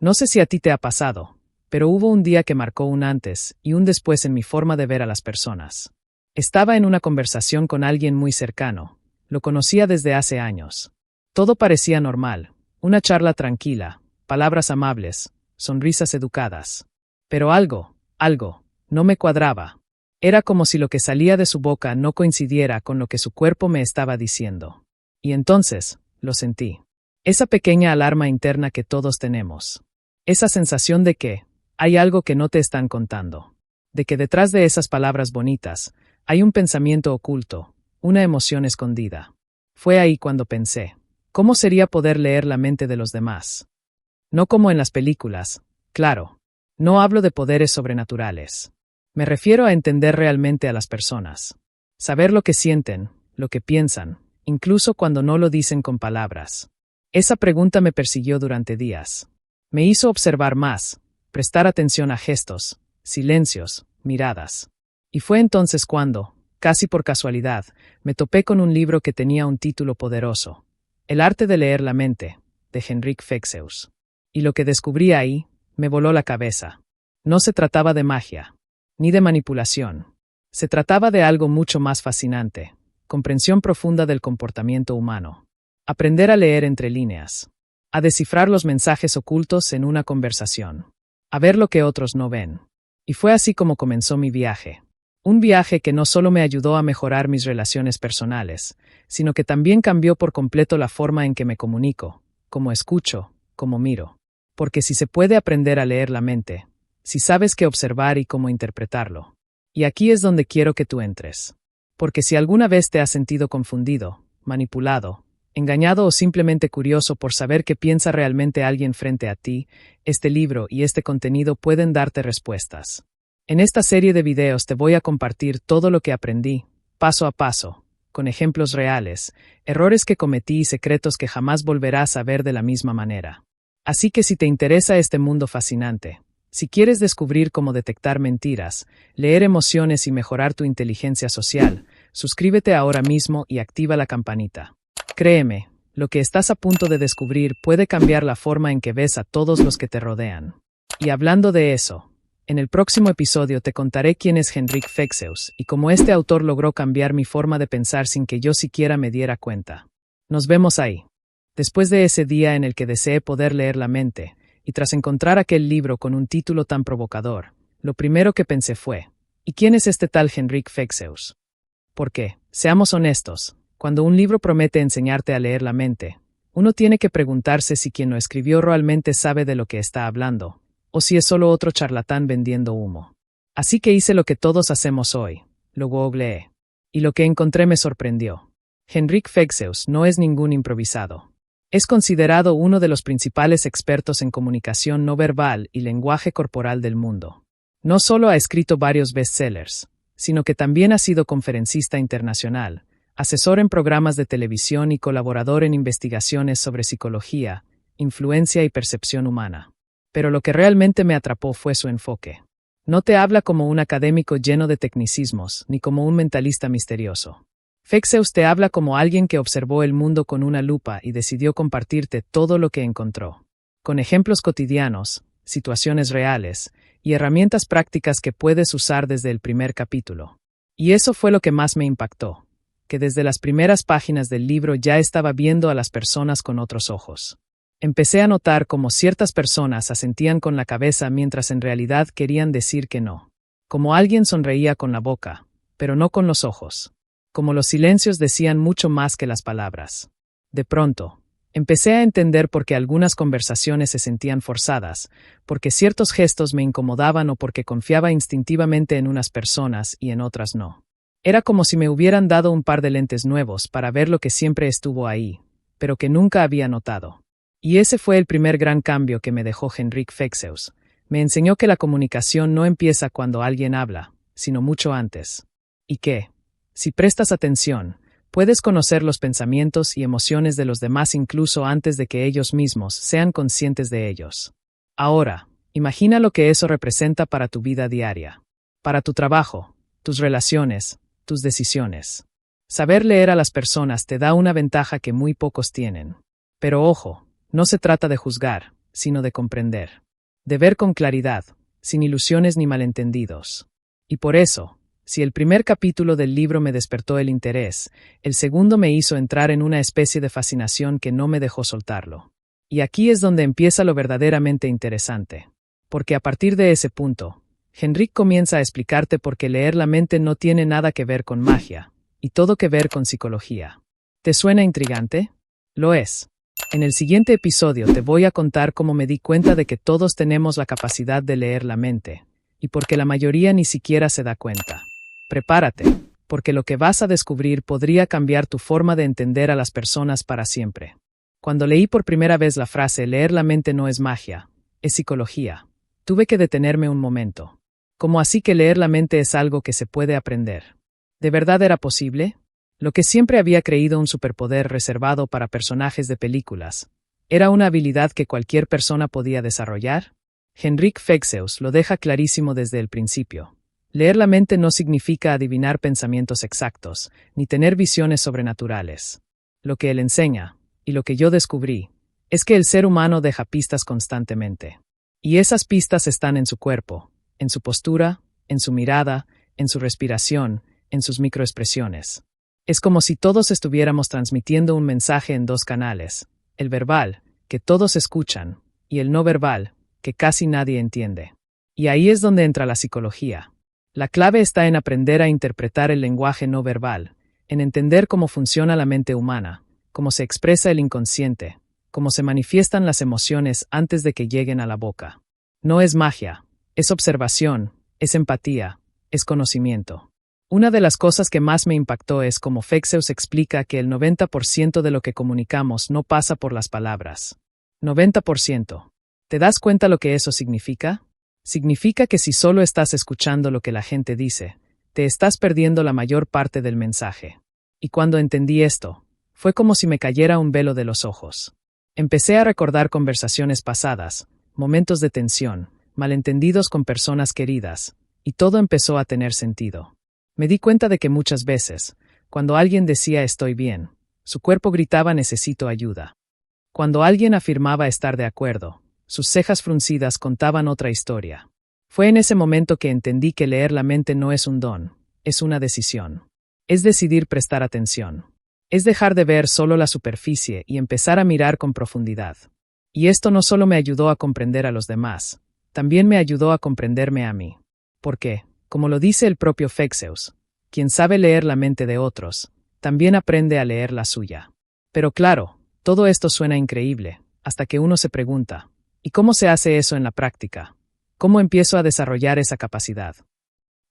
No sé si a ti te ha pasado, pero hubo un día que marcó un antes y un después en mi forma de ver a las personas. Estaba en una conversación con alguien muy cercano. Lo conocía desde hace años. Todo parecía normal, una charla tranquila, palabras amables, sonrisas educadas. Pero algo, no me cuadraba. Era como si lo que salía de su boca no coincidiera con lo que su cuerpo me estaba diciendo. Y entonces, lo sentí. Esa pequeña alarma interna que todos tenemos. Esa sensación de que hay algo que no te están contando. De que detrás de esas palabras bonitas hay un pensamiento oculto, una emoción escondida. Fue ahí cuando pensé, ¿cómo sería poder leer la mente de los demás? No como en las películas, claro. No hablo de poderes sobrenaturales. Me refiero a entender realmente a las personas. Saber lo que sienten, lo que piensan, incluso cuando no lo dicen con palabras. Esa pregunta me persiguió durante días. Me hizo observar más, prestar atención a gestos, silencios, miradas. Y fue entonces cuando, casi por casualidad, me topé con un libro que tenía un título poderoso. El arte de leer la mente, de Henrik Fexeus. Y lo que descubrí ahí, me voló la cabeza. No se trataba de magia, ni de manipulación. Se trataba de algo mucho más fascinante, comprensión profunda del comportamiento humano. Aprender a leer entre líneas. A descifrar los mensajes ocultos en una conversación. A ver lo que otros no ven. Y fue así como comenzó mi viaje. Un viaje que no solo me ayudó a mejorar mis relaciones personales, sino que también cambió por completo la forma en que me comunico, cómo escucho, cómo miro. Porque si se puede aprender a leer la mente, si sabes qué observar y cómo interpretarlo. Y aquí es donde quiero que tú entres. Porque si alguna vez te has sentido confundido, manipulado, engañado o simplemente curioso por saber qué piensa realmente alguien frente a ti, este libro y este contenido pueden darte respuestas. En esta serie de videos te voy a compartir todo lo que aprendí, paso a paso, con ejemplos reales, errores que cometí y secretos que jamás volverás a ver de la misma manera. Así que si te interesa este mundo fascinante, si quieres descubrir cómo detectar mentiras, leer emociones y mejorar tu inteligencia social, suscríbete ahora mismo y activa la campanita. Créeme, lo que estás a punto de descubrir puede cambiar la forma en que ves a todos los que te rodean. Y hablando de eso, en el próximo episodio te contaré quién es Henrik Fexeus y cómo este autor logró cambiar mi forma de pensar sin que yo siquiera me diera cuenta. Nos vemos ahí. Después de ese día en el que deseé poder leer la mente, y tras encontrar aquel libro con un título tan provocador, lo primero que pensé fue, ¿y quién es este tal Henrik Fexeus? Porque, seamos honestos, cuando un libro promete enseñarte a leer la mente, uno tiene que preguntarse si quien lo escribió realmente sabe de lo que está hablando, o si es solo otro charlatán vendiendo humo. Así que hice lo que todos hacemos hoy, lo googleé. Y lo que encontré me sorprendió. Henrik Fexeus no es ningún improvisado. Es considerado uno de los principales expertos en comunicación no verbal y lenguaje corporal del mundo. No solo ha escrito varios bestsellers, sino que también ha sido conferencista internacional, asesor en programas de televisión y colaborador en investigaciones sobre psicología, influencia y percepción humana. Pero lo que realmente me atrapó fue su enfoque. No te habla como un académico lleno de tecnicismos, ni como un mentalista misterioso. Fexeus te habla como alguien que observó el mundo con una lupa y decidió compartirte todo lo que encontró. Con ejemplos cotidianos, situaciones reales, y herramientas prácticas que puedes usar desde el primer capítulo. Y eso fue lo que más me impactó, que desde las primeras páginas del libro ya estaba viendo a las personas con otros ojos. Empecé a notar cómo ciertas personas asentían con la cabeza mientras en realidad querían decir que no. Como alguien sonreía con la boca, pero no con los ojos. Como los silencios decían mucho más que las palabras. De pronto, empecé a entender por qué algunas conversaciones se sentían forzadas, porque ciertos gestos me incomodaban o porque confiaba instintivamente en unas personas y en otras no. Era como si me hubieran dado un par de lentes nuevos para ver lo que siempre estuvo ahí, pero que nunca había notado. Y ese fue el primer gran cambio que me dejó Henrik Fexeus. Me enseñó que la comunicación no empieza cuando alguien habla, sino mucho antes. Y que, si prestas atención, puedes conocer los pensamientos y emociones de los demás incluso antes de que ellos mismos sean conscientes de ellos. Ahora, imagina lo que eso representa para tu vida diaria, para tu trabajo, tus relaciones, tus decisiones. Saber leer a las personas te da una ventaja que muy pocos tienen. Pero ojo, no se trata de juzgar, sino de comprender. De ver con claridad, sin ilusiones ni malentendidos. Y por eso, si el primer capítulo del libro me despertó el interés, el segundo me hizo entrar en una especie de fascinación que no me dejó soltarlo. Y aquí es donde empieza lo verdaderamente interesante. Porque a partir de ese punto, Henrik comienza a explicarte por qué leer la mente no tiene nada que ver con magia, y todo que ver con psicología. ¿Te suena intrigante? Lo es. En el siguiente episodio te voy a contar cómo me di cuenta de que todos tenemos la capacidad de leer la mente, y porque la mayoría ni siquiera se da cuenta. Prepárate, porque lo que vas a descubrir podría cambiar tu forma de entender a las personas para siempre. Cuando leí por primera vez la frase leer la mente no es magia, es psicología, tuve que detenerme un momento. ¿Cómo así que leer la mente es algo que se puede aprender? ¿De verdad era posible? Lo que siempre había creído un superpoder reservado para personajes de películas, ¿era una habilidad que cualquier persona podía desarrollar? Henrik Fexeus lo deja clarísimo desde el principio. Leer la mente no significa adivinar pensamientos exactos, ni tener visiones sobrenaturales. Lo que él enseña, y lo que yo descubrí, es que el ser humano deja pistas constantemente. Y esas pistas están en su cuerpo, en su postura, en su mirada, en su respiración, en sus microexpresiones. Es como si todos estuviéramos transmitiendo un mensaje en dos canales, el verbal, que todos escuchan, y el no verbal, que casi nadie entiende. Y ahí es donde entra la psicología. La clave está en aprender a interpretar el lenguaje no verbal, en entender cómo funciona la mente humana, cómo se expresa el inconsciente, cómo se manifiestan las emociones antes de que lleguen a la boca. No es magia, es observación, es empatía, es conocimiento. Una de las cosas que más me impactó es cómo Fexeus explica que el 90% de lo que comunicamos no pasa por las palabras. 90%. ¿Te das cuenta lo que eso significa? Significa que si solo estás escuchando lo que la gente dice, te estás perdiendo la mayor parte del mensaje. Y cuando entendí esto, fue como si me cayera un velo de los ojos. Empecé a recordar conversaciones pasadas, momentos de tensión, malentendidos con personas queridas, y todo empezó a tener sentido. Me di cuenta de que muchas veces, cuando alguien decía estoy bien, su cuerpo gritaba necesito ayuda. Cuando alguien afirmaba estar de acuerdo, sus cejas fruncidas contaban otra historia. Fue en ese momento que entendí que leer la mente no es un don, es una decisión. Es decidir prestar atención. Es dejar de ver solo la superficie y empezar a mirar con profundidad. Y esto no solo me ayudó a comprender a los demás, también me ayudó a comprenderme a mí. Porque, como lo dice el propio Fexeus, quien sabe leer la mente de otros, también aprende a leer la suya. Pero claro, todo esto suena increíble, hasta que uno se pregunta, ¿y cómo se hace eso en la práctica? ¿Cómo empiezo a desarrollar esa capacidad?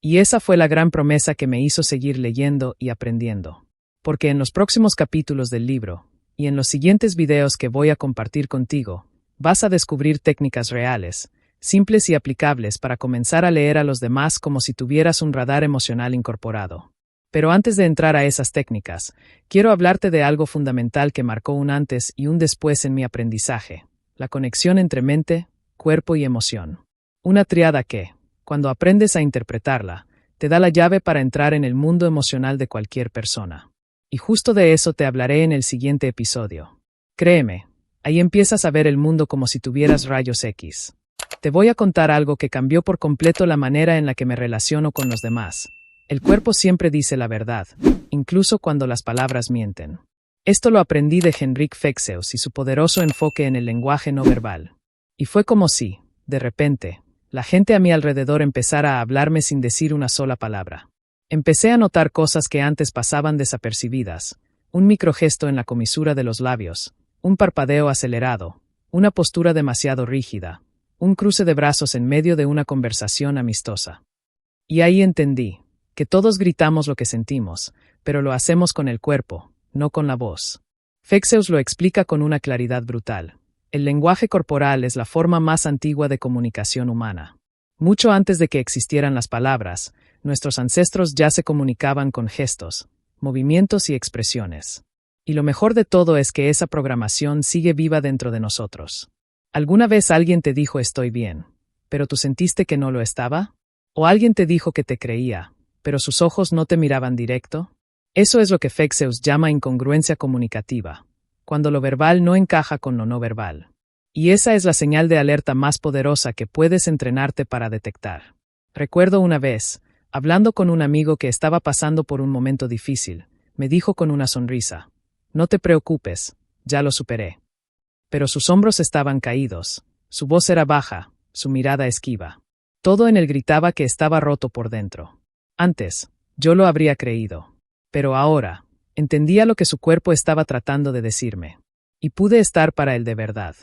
Y esa fue la gran promesa que me hizo seguir leyendo y aprendiendo. Porque en los próximos capítulos del libro, y en los siguientes videos que voy a compartir contigo, vas a descubrir técnicas reales, simples y aplicables para comenzar a leer a los demás como si tuvieras un radar emocional incorporado. Pero antes de entrar a esas técnicas, quiero hablarte de algo fundamental que marcó un antes y un después en mi aprendizaje: la conexión entre mente, cuerpo y emoción. Una tríada que, cuando aprendes a interpretarla, te da la llave para entrar en el mundo emocional de cualquier persona. Y justo de eso te hablaré en el siguiente episodio. Créeme, ahí empiezas a ver el mundo como si tuvieras rayos X. Te voy a contar algo que cambió por completo la manera en la que me relaciono con los demás. El cuerpo siempre dice la verdad, incluso cuando las palabras mienten. Esto lo aprendí de Henrik Fexeus y su poderoso enfoque en el lenguaje no verbal. Y fue como si, de repente, la gente a mi alrededor empezara a hablarme sin decir una sola palabra. Empecé a notar cosas que antes pasaban desapercibidas: un microgesto en la comisura de los labios, un parpadeo acelerado, una postura demasiado rígida, un cruce de brazos en medio de una conversación amistosa. Y ahí entendí que todos gritamos lo que sentimos, pero lo hacemos con el cuerpo, no con la voz. Fexeus lo explica con una claridad brutal. El lenguaje corporal es la forma más antigua de comunicación humana. Mucho antes de que existieran las palabras, nuestros ancestros ya se comunicaban con gestos, movimientos y expresiones. Y lo mejor de todo es que esa programación sigue viva dentro de nosotros. ¿Alguna vez alguien te dijo estoy bien, pero tú sentiste que no lo estaba? ¿O alguien te dijo que te creía, pero sus ojos no te miraban directo? Eso es lo que Fexeus llama incongruencia comunicativa, cuando lo verbal no encaja con lo no verbal. Y esa es la señal de alerta más poderosa que puedes entrenarte para detectar. Recuerdo una vez, hablando con un amigo que estaba pasando por un momento difícil, me dijo con una sonrisa: «No te preocupes, ya lo superé». Pero sus hombros estaban caídos, su voz era baja, su mirada esquiva. Todo en él gritaba que estaba roto por dentro. Antes, yo lo habría creído. Pero ahora, entendía lo que su cuerpo estaba tratando de decirme. Y pude estar para él de verdad.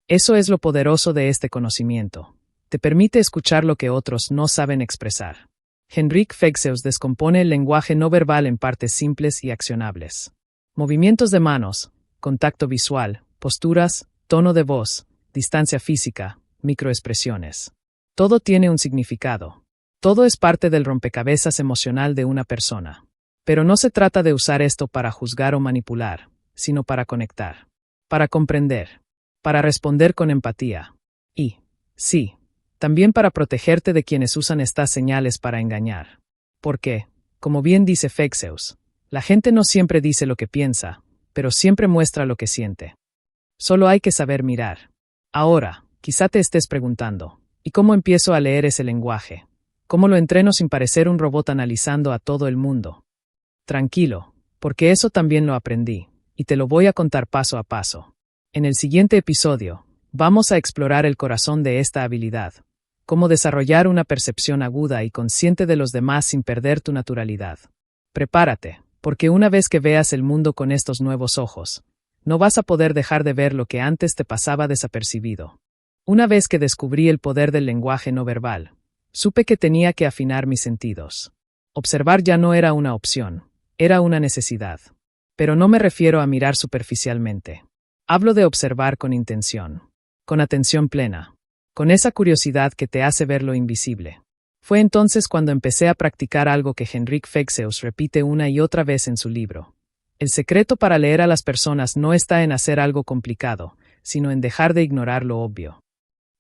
Eso es lo poderoso de este conocimiento. Te permite escuchar lo que otros no saben expresar. Henrik Fexeus descompone el lenguaje no verbal en partes simples y accionables. Movimientos de manos, contacto visual, posturas, tono de voz, distancia física, microexpresiones. Todo tiene un significado. Todo es parte del rompecabezas emocional de una persona. Pero no se trata de usar esto para juzgar o manipular, sino para conectar, para comprender, para responder con empatía. Y, sí, también para protegerte de quienes usan estas señales para engañar. Porque, como bien dice Fexeus, la gente no siempre dice lo que piensa, pero siempre muestra lo que siente. Solo hay que saber mirar. Ahora, quizá te estés preguntando, ¿y cómo empiezo a leer ese lenguaje? ¿Cómo lo entreno sin parecer un robot analizando a todo el mundo? Tranquilo, porque eso también lo aprendí, y te lo voy a contar paso a paso. En el siguiente episodio, vamos a explorar el corazón de esta habilidad, cómo desarrollar una percepción aguda y consciente de los demás sin perder tu naturalidad. Prepárate, porque una vez que veas el mundo con estos nuevos ojos, no vas a poder dejar de ver lo que antes te pasaba desapercibido. Una vez que descubrí el poder del lenguaje no verbal, supe que tenía que afinar mis sentidos. Observar ya no era una opción, era una necesidad. Pero no me refiero a mirar superficialmente. Hablo de observar con intención, con atención plena, con esa curiosidad que te hace ver lo invisible. Fue entonces cuando empecé a practicar algo que Henrik Fexeus repite una y otra vez en su libro. El secreto para leer a las personas no está en hacer algo complicado, sino en dejar de ignorar lo obvio.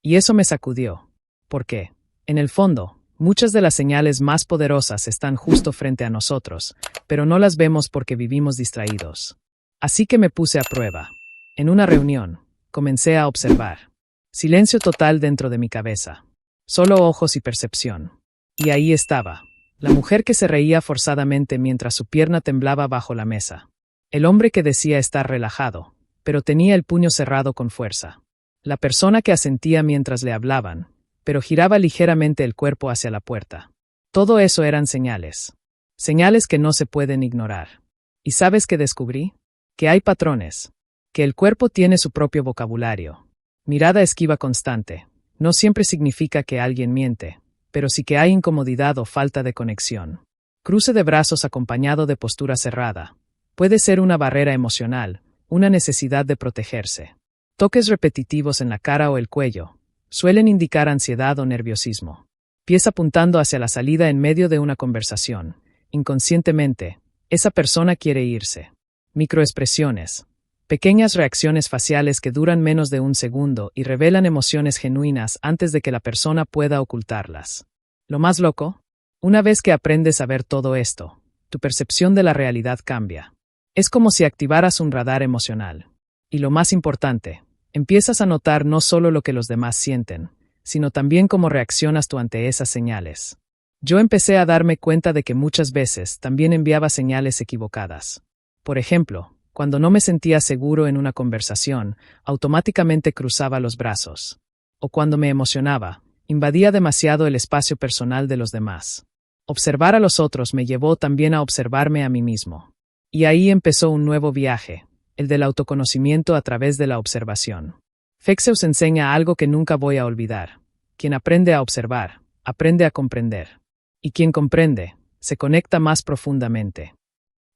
Y eso me sacudió. Porque, en el fondo, muchas de las señales más poderosas están justo frente a nosotros, pero no las vemos porque vivimos distraídos. Así que me puse a prueba. En una reunión, comencé a observar. Silencio total dentro de mi cabeza. Solo ojos y percepción. Y ahí estaba, la mujer que se reía forzadamente mientras su pierna temblaba bajo la mesa. El hombre que decía estar relajado, pero tenía el puño cerrado con fuerza. La persona que asentía mientras le hablaban, pero giraba ligeramente el cuerpo hacia la puerta. Todo eso eran señales. Señales que no se pueden ignorar. ¿Y sabes qué descubrí? Que hay patrones. Que el cuerpo tiene su propio vocabulario. Mirada esquiva constante. No siempre significa que alguien miente, pero sí que hay incomodidad o falta de conexión. Cruce de brazos acompañado de postura cerrada. Puede ser una barrera emocional, una necesidad de protegerse. Toques repetitivos en la cara o el cuello suelen indicar ansiedad o nerviosismo. Pies apuntando hacia la salida en medio de una conversación. Inconscientemente, esa persona quiere irse. Microexpresiones. Pequeñas reacciones faciales que duran menos de un segundo y revelan emociones genuinas antes de que la persona pueda ocultarlas. Lo más loco, una vez que aprendes a ver todo esto, tu percepción de la realidad cambia. Es como si activaras un radar emocional. Y lo más importante, empiezas a notar no solo lo que los demás sienten, sino también cómo reaccionas tú ante esas señales. Yo empecé a darme cuenta de que muchas veces también enviaba señales equivocadas. Por ejemplo, cuando no me sentía seguro en una conversación, automáticamente cruzaba los brazos. O cuando me emocionaba, invadía demasiado el espacio personal de los demás. Observar a los otros me llevó también a observarme a mí mismo. Y ahí empezó un nuevo viaje, el del autoconocimiento a través de la observación. Fexeus enseña algo que nunca voy a olvidar. Quien aprende a observar, aprende a comprender. Y quien comprende, se conecta más profundamente.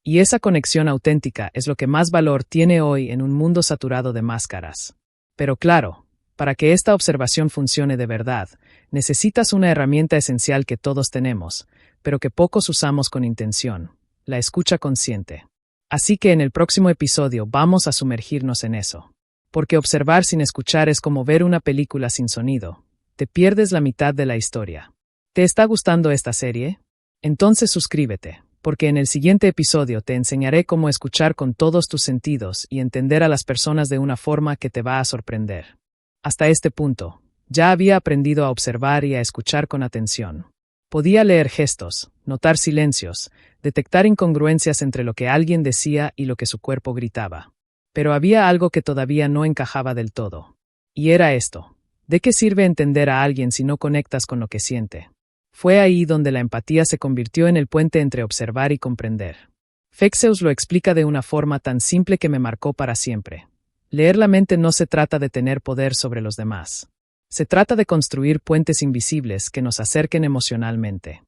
Y esa conexión auténtica es lo que más valor tiene hoy en un mundo saturado de máscaras. Pero claro, para que esta observación funcione de verdad, necesitas una herramienta esencial que todos tenemos, pero que pocos usamos con intención: la escucha consciente. Así que en el próximo episodio vamos a sumergirnos en eso. Porque observar sin escuchar es como ver una película sin sonido. Te pierdes la mitad de la historia. ¿Te está gustando esta serie? Entonces suscríbete, porque en el siguiente episodio te enseñaré cómo escuchar con todos tus sentidos y entender a las personas de una forma que te va a sorprender. Hasta este punto, ya había aprendido a observar y a escuchar con atención. Podía leer gestos, notar silencios, detectar incongruencias entre lo que alguien decía y lo que su cuerpo gritaba. Pero había algo que todavía no encajaba del todo. Y era esto. ¿De qué sirve entender a alguien si no conectas con lo que siente? Fue ahí donde la empatía se convirtió en el puente entre observar y comprender. Fexeus lo explica de una forma tan simple que me marcó para siempre. Leer la mente no se trata de tener poder sobre los demás. Se trata de construir puentes invisibles que nos acerquen emocionalmente.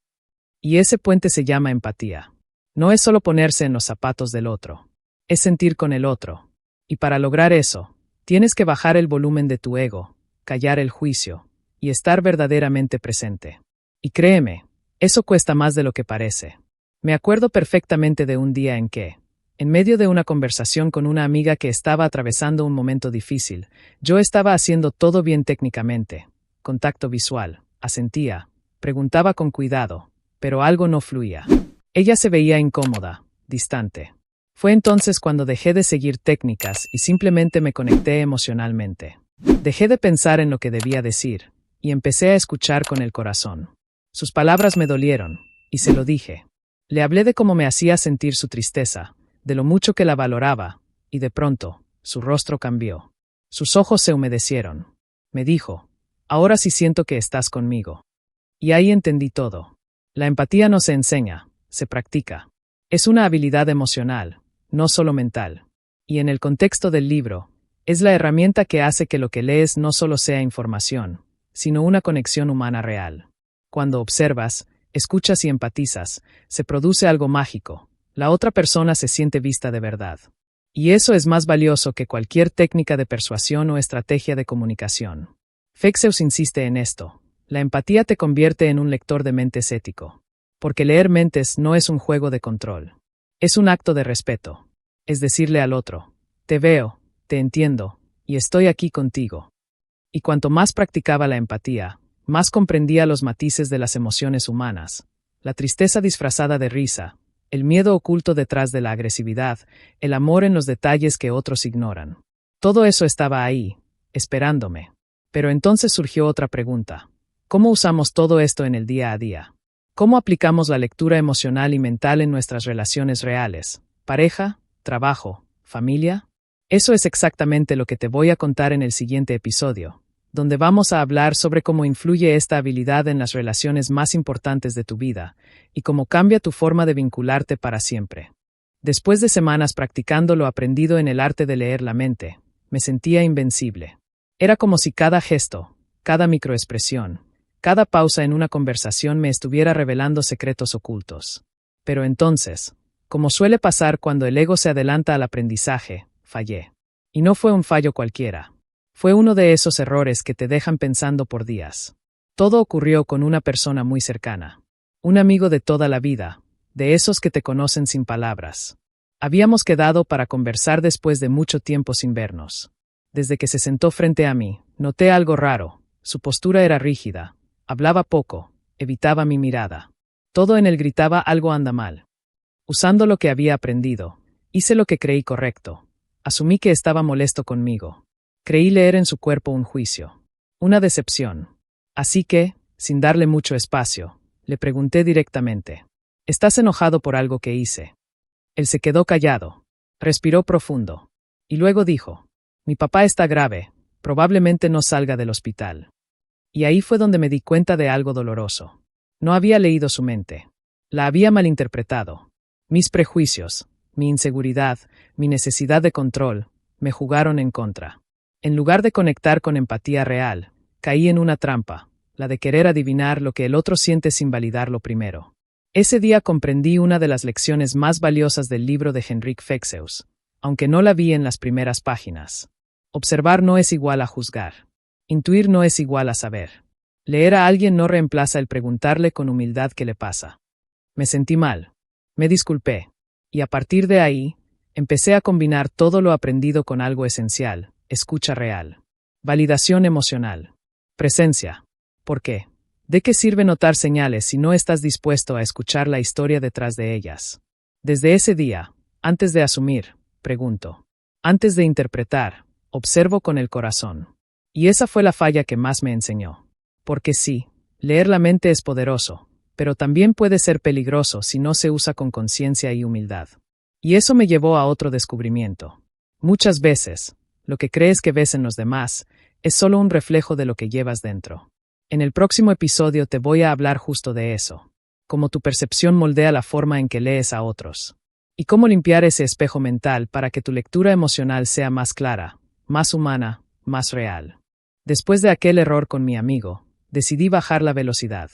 Y ese puente se llama empatía. No es solo ponerse en los zapatos del otro. Es sentir con el otro. Y para lograr eso, tienes que bajar el volumen de tu ego, callar el juicio, y estar verdaderamente presente. Y créeme, eso cuesta más de lo que parece. Me acuerdo perfectamente de un día en que, en medio de una conversación con una amiga que estaba atravesando un momento difícil, yo estaba haciendo todo bien técnicamente. Contacto visual, asentía, preguntaba con cuidado, pero algo no fluía. Ella se veía incómoda, distante. Fue entonces cuando dejé de seguir técnicas y simplemente me conecté emocionalmente. Dejé de pensar en lo que debía decir, y empecé a escuchar con el corazón. Sus palabras me dolieron, y se lo dije. Le hablé de cómo me hacía sentir su tristeza, de lo mucho que la valoraba, y de pronto, su rostro cambió. Sus ojos se humedecieron. Me dijo, ahora sí siento que estás conmigo. Y ahí entendí todo. La empatía no se enseña, se practica. Es una habilidad emocional, no solo mental. Y en el contexto del libro, es la herramienta que hace que lo que lees no solo sea información, sino una conexión humana real. Cuando observas, escuchas y empatizas, se produce algo mágico. La otra persona se siente vista de verdad. Y eso es más valioso que cualquier técnica de persuasión o estrategia de comunicación. Fexeus insiste en esto. La empatía te convierte en un lector de mentes ético. Porque leer mentes no es un juego de control. Es un acto de respeto. Es decirle al otro, te veo, te entiendo, y estoy aquí contigo. Y cuanto más practicaba la empatía, más comprendía los matices de las emociones humanas, la tristeza disfrazada de risa, el miedo oculto detrás de la agresividad, el amor en los detalles que otros ignoran. Todo eso estaba ahí, esperándome. Pero entonces surgió otra pregunta. ¿Cómo usamos todo esto en el día a día? ¿Cómo aplicamos la lectura emocional y mental en nuestras relaciones reales? ¿Pareja? ¿Trabajo? ¿Familia? Eso es exactamente lo que te voy a contar en el siguiente episodio, donde vamos a hablar sobre cómo influye esta habilidad en las relaciones más importantes de tu vida y cómo cambia tu forma de vincularte para siempre. Después de semanas practicando lo aprendido en el arte de leer la mente, me sentía invencible. Era como si cada gesto, cada microexpresión, cada pausa en una conversación me estuviera revelando secretos ocultos. Pero entonces, como suele pasar cuando el ego se adelanta al aprendizaje, fallé. Y no fue un fallo cualquiera. Fue uno de esos errores que te dejan pensando por días. Todo ocurrió con una persona muy cercana. Un amigo de toda la vida, de esos que te conocen sin palabras. Habíamos quedado para conversar después de mucho tiempo sin vernos. Desde que se sentó frente a mí, noté algo raro. Su postura era rígida. Hablaba poco, evitaba mi mirada. Todo en él gritaba algo anda mal. Usando lo que había aprendido, hice lo que creí correcto. Asumí que estaba molesto conmigo. Creí leer en su cuerpo un juicio. Una decepción. Así que, sin darle mucho espacio, le pregunté directamente. ¿Estás enojado por algo que hice? Él se quedó callado. Respiró profundo. Y luego dijo, mi papá está grave, probablemente no salga del hospital. Y ahí fue donde me di cuenta de algo doloroso. No había leído su mente. La había malinterpretado. Mis prejuicios, mi inseguridad, mi necesidad de control, me jugaron en contra. En lugar de conectar con empatía real, caí en una trampa, la de querer adivinar lo que el otro siente sin validarlo primero. Ese día comprendí una de las lecciones más valiosas del libro de Henrik Fexeus, aunque no la vi en las primeras páginas. Observar no es igual a juzgar. Intuir no es igual a saber. Leer a alguien no reemplaza el preguntarle con humildad qué le pasa. Me sentí mal. Me disculpé. Y a partir de ahí, empecé a combinar todo lo aprendido con algo esencial, escucha real. Validación emocional. Presencia. ¿Por qué? ¿De qué sirve notar señales si no estás dispuesto a escuchar la historia detrás de ellas? Desde ese día, antes de asumir, pregunto. Antes de interpretar, observo con el corazón. Y esa fue la falla que más me enseñó. Porque sí, leer la mente es poderoso, pero también puede ser peligroso si no se usa con conciencia y humildad. Y eso me llevó a otro descubrimiento. Muchas veces, lo que crees que ves en los demás es solo un reflejo de lo que llevas dentro. En el próximo episodio te voy a hablar justo de eso, cómo tu percepción moldea la forma en que lees a otros, y cómo limpiar ese espejo mental para que tu lectura emocional sea más clara, más humana, más real. Después de aquel error con mi amigo, decidí bajar la velocidad.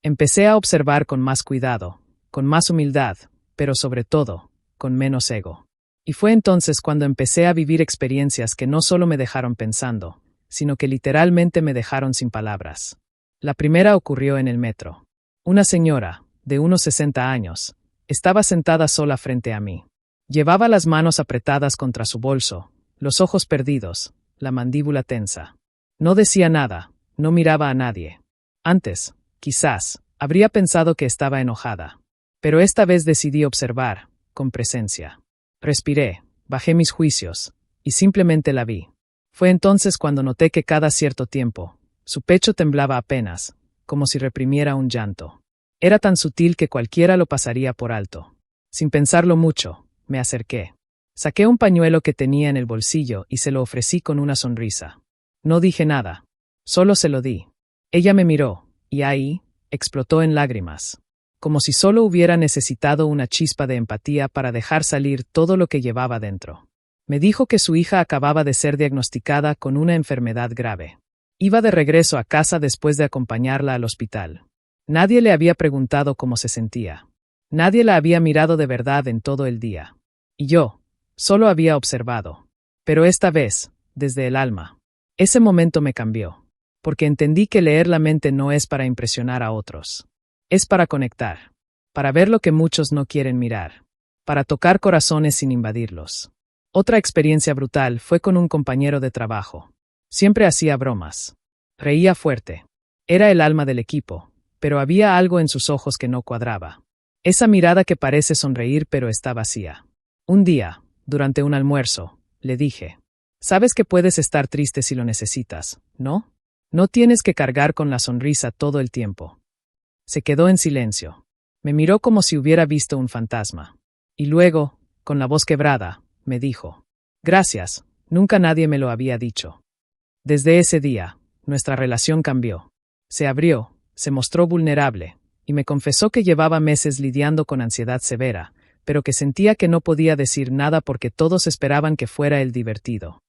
Empecé a observar con más cuidado, con más humildad, pero sobre todo, con menos ego. Y fue entonces cuando empecé a vivir experiencias que no solo me dejaron pensando, sino que literalmente me dejaron sin palabras. La primera ocurrió en el metro. Una señora, de unos 60 años, estaba sentada sola frente a mí. Llevaba las manos apretadas contra su bolso, los ojos perdidos, la mandíbula tensa. No decía nada, no miraba a nadie. Antes, quizás, habría pensado que estaba enojada. Pero esta vez decidí observar, con presencia. Respiré, bajé mis juicios, y simplemente la vi. Fue entonces cuando noté que cada cierto tiempo, su pecho temblaba apenas, como si reprimiera un llanto. Era tan sutil que cualquiera lo pasaría por alto. Sin pensarlo mucho, me acerqué. Saqué un pañuelo que tenía en el bolsillo y se lo ofrecí con una sonrisa. No dije nada. Solo se lo di. Ella me miró, y ahí, explotó en lágrimas. Como si solo hubiera necesitado una chispa de empatía para dejar salir todo lo que llevaba dentro. Me dijo que su hija acababa de ser diagnosticada con una enfermedad grave. Iba de regreso a casa después de acompañarla al hospital. Nadie le había preguntado cómo se sentía. Nadie la había mirado de verdad en todo el día. Y yo, solo había observado. Pero esta vez, desde el alma. Ese momento me cambió. Porque entendí que leer la mente no es para impresionar a otros. Es para conectar. Para ver lo que muchos no quieren mirar. Para tocar corazones sin invadirlos. Otra experiencia brutal fue con un compañero de trabajo. Siempre hacía bromas. Reía fuerte. Era el alma del equipo, pero había algo en sus ojos que no cuadraba. Esa mirada que parece sonreír pero está vacía. Un día, durante un almuerzo, le dije: «Sabes que puedes estar triste si lo necesitas, ¿no? No tienes que cargar con la sonrisa todo el tiempo». Se quedó en silencio. Me miró como si hubiera visto un fantasma. Y luego, con la voz quebrada, me dijo: «Gracias, nunca nadie me lo había dicho». Desde ese día, nuestra relación cambió. Se abrió, se mostró vulnerable, y me confesó que llevaba meses lidiando con ansiedad severa, pero que sentía que no podía decir nada porque todos esperaban que fuera él divertido.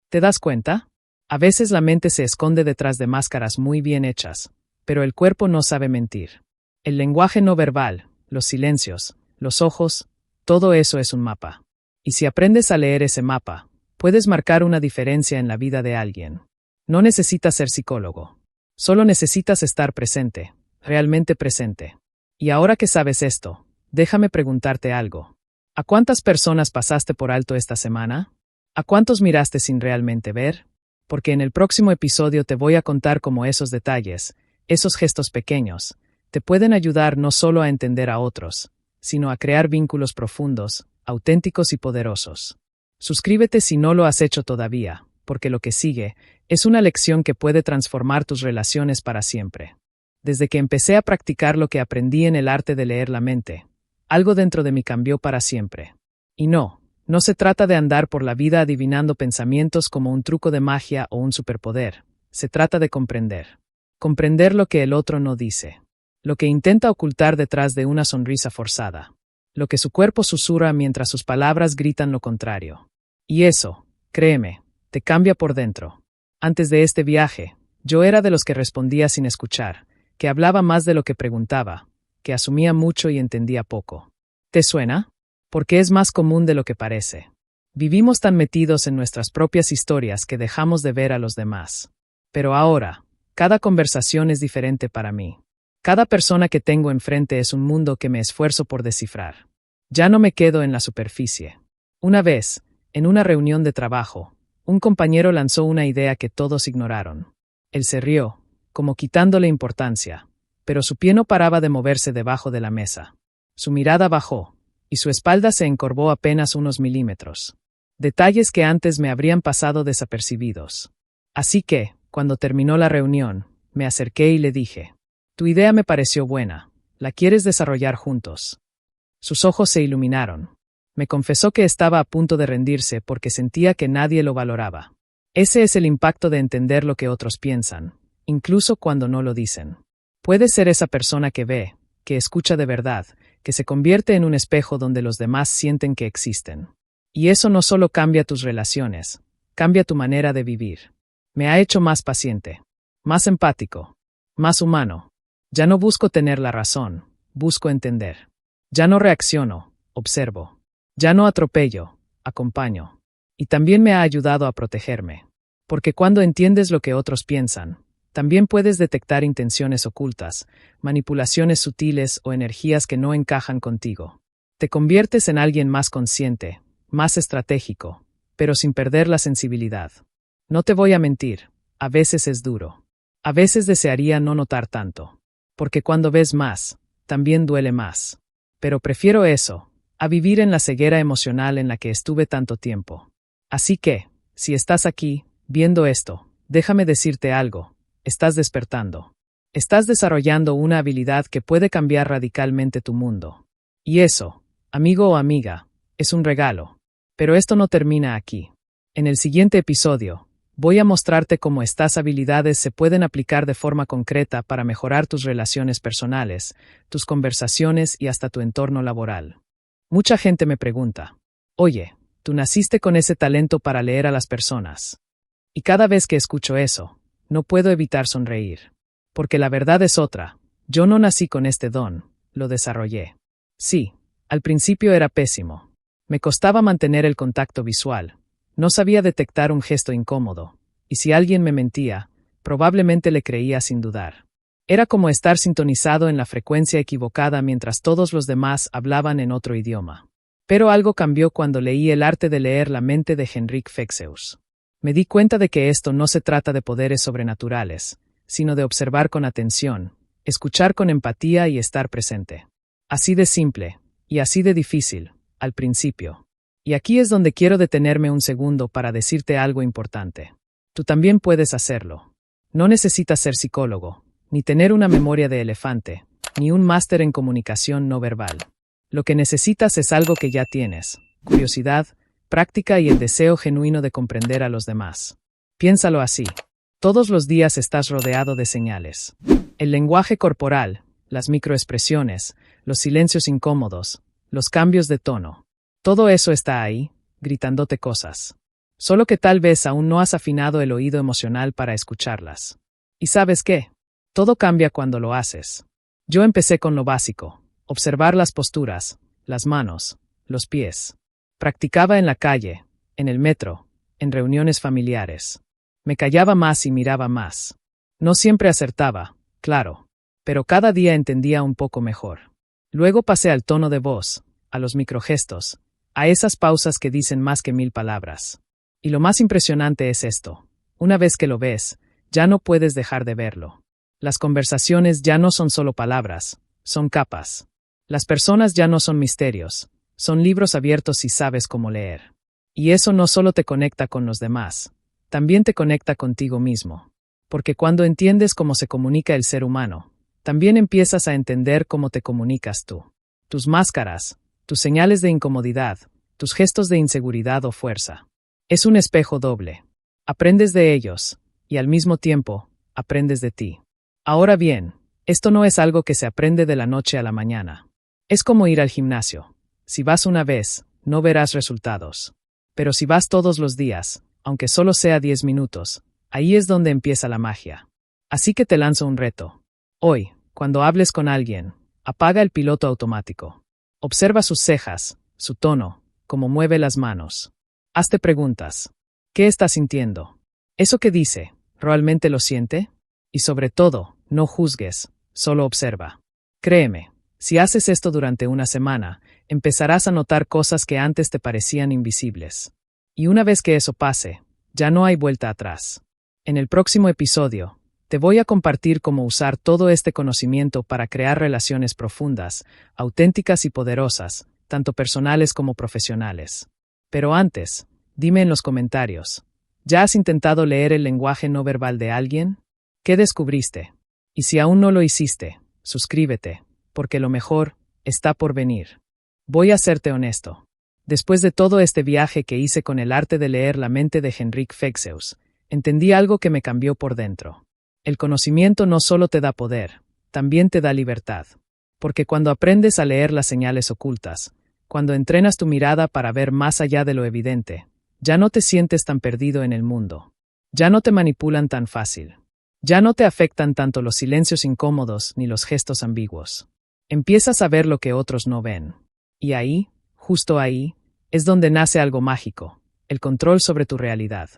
¿Te das cuenta? A veces la mente se esconde detrás de máscaras muy bien hechas, pero el cuerpo no sabe mentir. El lenguaje no verbal, los silencios, los ojos, todo eso es un mapa. Y si aprendes a leer ese mapa, puedes marcar una diferencia en la vida de alguien. No necesitas ser psicólogo. Solo necesitas estar presente, realmente presente. Y ahora que sabes esto, déjame preguntarte algo. ¿A cuántas personas pasaste por alto esta semana? ¿A cuántos miraste sin realmente ver? Porque en el próximo episodio te voy a contar cómo esos detalles, esos gestos pequeños, te pueden ayudar no solo a entender a otros, sino a crear vínculos profundos, auténticos y poderosos. Suscríbete si no lo has hecho todavía, porque lo que sigue es una lección que puede transformar tus relaciones para siempre. Desde que empecé a practicar lo que aprendí en el arte de leer la mente, algo dentro de mí cambió para siempre. Y no se trata de andar por la vida adivinando pensamientos como un truco de magia o un superpoder. Se trata de comprender. Comprender lo que el otro no dice. Lo que intenta ocultar detrás de una sonrisa forzada. Lo que su cuerpo susurra mientras sus palabras gritan lo contrario. Y eso, créeme, te cambia por dentro. Antes de este viaje, yo era de los que respondía sin escuchar, que hablaba más de lo que preguntaba, que asumía mucho y entendía poco. ¿Te suena? Porque es más común de lo que parece. Vivimos tan metidos en nuestras propias historias que dejamos de ver a los demás. Pero ahora, cada conversación es diferente para mí. Cada persona que tengo enfrente es un mundo que me esfuerzo por descifrar. Ya no me quedo en la superficie. Una vez, en una reunión de trabajo, un compañero lanzó una idea que todos ignoraron. Él se rió, como quitándole importancia, pero su pie no paraba de moverse debajo de la mesa. Su mirada bajó, y su espalda se encorvó apenas unos milímetros. Detalles que antes me habrían pasado desapercibidos. Así que, cuando terminó la reunión, me acerqué y le dije, tu idea me pareció buena, ¿la quieres desarrollar juntos? Sus ojos se iluminaron. Me confesó que estaba a punto de rendirse porque sentía que nadie lo valoraba. Ese es el impacto de entender lo que otros piensan, incluso cuando no lo dicen. Puedes ser esa persona que ve, que escucha de verdad, que se convierte en un espejo donde los demás sienten que existen. Y eso no solo cambia tus relaciones, cambia tu manera de vivir. Me ha hecho más paciente, más empático, más humano. Ya no busco tener la razón, busco entender. Ya no reacciono, observo. Ya no atropello, acompaño. Y también me ha ayudado a protegerme. Porque cuando entiendes lo que otros piensan, también puedes detectar intenciones ocultas, manipulaciones sutiles o energías que no encajan contigo. Te conviertes en alguien más consciente, más estratégico, pero sin perder la sensibilidad. No te voy a mentir, a veces es duro. A veces desearía no notar tanto. Porque cuando ves más, también duele más. Pero prefiero eso, a vivir en la ceguera emocional en la que estuve tanto tiempo. Así que, si estás aquí, viendo esto, déjame decirte algo, estás despertando. Estás desarrollando una habilidad que puede cambiar radicalmente tu mundo. Y eso, amigo o amiga, es un regalo. Pero esto no termina aquí. En el siguiente episodio, voy a mostrarte cómo estas habilidades se pueden aplicar de forma concreta para mejorar tus relaciones personales, tus conversaciones y hasta tu entorno laboral. Mucha gente me pregunta, oye, tú naciste con ese talento para leer a las personas. Y cada vez que escucho eso, no puedo evitar sonreír. Porque la verdad es otra, yo no nací con este don, lo desarrollé. Sí, al principio era pésimo. Me costaba mantener el contacto visual. No sabía detectar un gesto incómodo, y si alguien me mentía, probablemente le creía sin dudar. Era como estar sintonizado en la frecuencia equivocada mientras todos los demás hablaban en otro idioma. Pero algo cambió cuando leí El arte de leer la mente de Henrik Fexeus. Me di cuenta de que esto no se trata de poderes sobrenaturales, sino de observar con atención, escuchar con empatía y estar presente. Así de simple, y así de difícil, al principio. Y aquí es donde quiero detenerme un segundo para decirte algo importante. Tú también puedes hacerlo. No necesitas ser psicólogo, ni tener una memoria de elefante, ni un máster en comunicación no verbal. Lo que necesitas es algo que ya tienes: curiosidad, práctica y el deseo genuino de comprender a los demás. Piénsalo así. Todos los días estás rodeado de señales. El lenguaje corporal, las microexpresiones, los silencios incómodos, los cambios de tono. Todo eso está ahí, gritándote cosas. Solo que tal vez aún no has afinado el oído emocional para escucharlas. ¿Y sabes qué? Todo cambia cuando lo haces. Yo empecé con lo básico: observar las posturas, las manos, los pies. Practicaba en la calle, en el metro, en reuniones familiares. Me callaba más y miraba más. No siempre acertaba, claro, pero cada día entendía un poco mejor. Luego pasé al tono de voz, a los microgestos, a esas pausas que dicen más que 1000 palabras. Y lo más impresionante es esto: una vez que lo ves, ya no puedes dejar de verlo. Las conversaciones ya no son solo palabras, son capas. Las personas ya no son misterios, son libros abiertos si sabes cómo leer. Y eso no solo te conecta con los demás, también te conecta contigo mismo. Porque cuando entiendes cómo se comunica el ser humano, también empiezas a entender cómo te comunicas tú. Tus máscaras, tus señales de incomodidad, tus gestos de inseguridad o fuerza. Es un espejo doble. Aprendes de ellos, y al mismo tiempo, aprendes de ti. Ahora bien, esto no es algo que se aprende de la noche a la mañana. Es como ir al gimnasio. Si vas una vez, no verás resultados. Pero si vas todos los días, aunque solo sea 10 minutos, ahí es donde empieza la magia. Así que te lanzo un reto. Hoy, cuando hables con alguien, apaga el piloto automático. Observa sus cejas, su tono, cómo mueve las manos. Hazte preguntas. ¿Qué está sintiendo? ¿Eso que dice, realmente lo siente? Y sobre todo, no juzgues, solo observa. Créeme, si haces esto durante una semana, empezarás a notar cosas que antes te parecían invisibles. Y una vez que eso pase, ya no hay vuelta atrás. En el próximo episodio, te voy a compartir cómo usar todo este conocimiento para crear relaciones profundas, auténticas y poderosas, tanto personales como profesionales. Pero antes, dime en los comentarios, ¿Ya has intentado leer el lenguaje no verbal de alguien? ¿Qué descubriste? Y si aún no lo hiciste, suscríbete, porque lo mejor está por venir. Voy a serte honesto. Después de todo este viaje que hice con el arte de leer la mente de Henrik Fexeus, entendí algo que me cambió por dentro. El conocimiento no solo te da poder, también te da libertad. Porque cuando aprendes a leer las señales ocultas, cuando entrenas tu mirada para ver más allá de lo evidente, ya no te sientes tan perdido en el mundo. Ya no te manipulan tan fácil. Ya no te afectan tanto los silencios incómodos ni los gestos ambiguos. Empiezas a ver lo que otros no ven. Y ahí, justo ahí, es donde nace algo mágico, el control sobre tu realidad.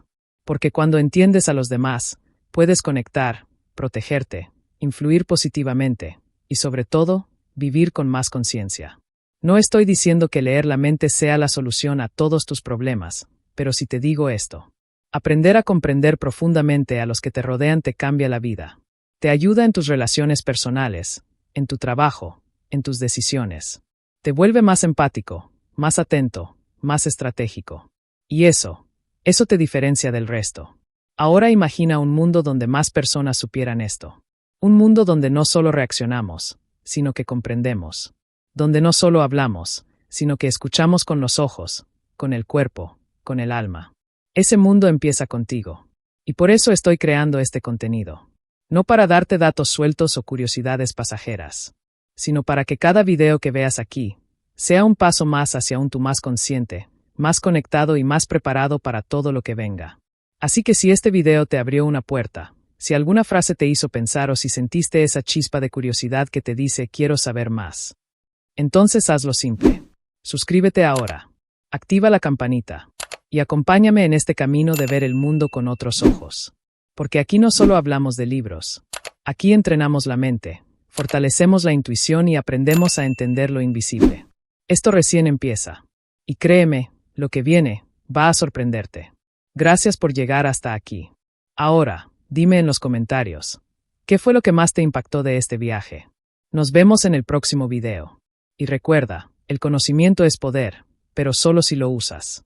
Porque cuando entiendes a los demás, puedes conectar, protegerte, influir positivamente y, sobre todo, vivir con más conciencia. No estoy diciendo que leer la mente sea la solución a todos tus problemas, pero si te digo esto, aprender a comprender profundamente a los que te rodean te cambia la vida. Te ayuda en tus relaciones personales, en tu trabajo, en tus decisiones. Te vuelve más empático, más atento, más estratégico. Y eso te diferencia del resto. Ahora imagina un mundo donde más personas supieran esto. Un mundo donde no solo reaccionamos, sino que comprendemos. Donde no solo hablamos, sino que escuchamos con los ojos, con el cuerpo, con el alma. Ese mundo empieza contigo. Y por eso estoy creando este contenido. No para darte datos sueltos o curiosidades pasajeras, sino para que cada video que veas aquí sea un paso más hacia un tú más consciente, más conectado y más preparado para todo lo que venga. Así que si este video te abrió una puerta, si alguna frase te hizo pensar o si sentiste esa chispa de curiosidad que te dice quiero saber más, entonces hazlo simple. Suscríbete ahora. Activa la campanita. Y acompáñame en este camino de ver el mundo con otros ojos. Porque aquí no solo hablamos de libros. Aquí entrenamos la mente, fortalecemos la intuición y aprendemos a entender lo invisible. Esto recién empieza. Y créeme, lo que viene va a sorprenderte. Gracias por llegar hasta aquí. Ahora, dime en los comentarios, ¿qué fue lo que más te impactó de este viaje? Nos vemos en el próximo video. Y recuerda, el conocimiento es poder, pero solo si lo usas.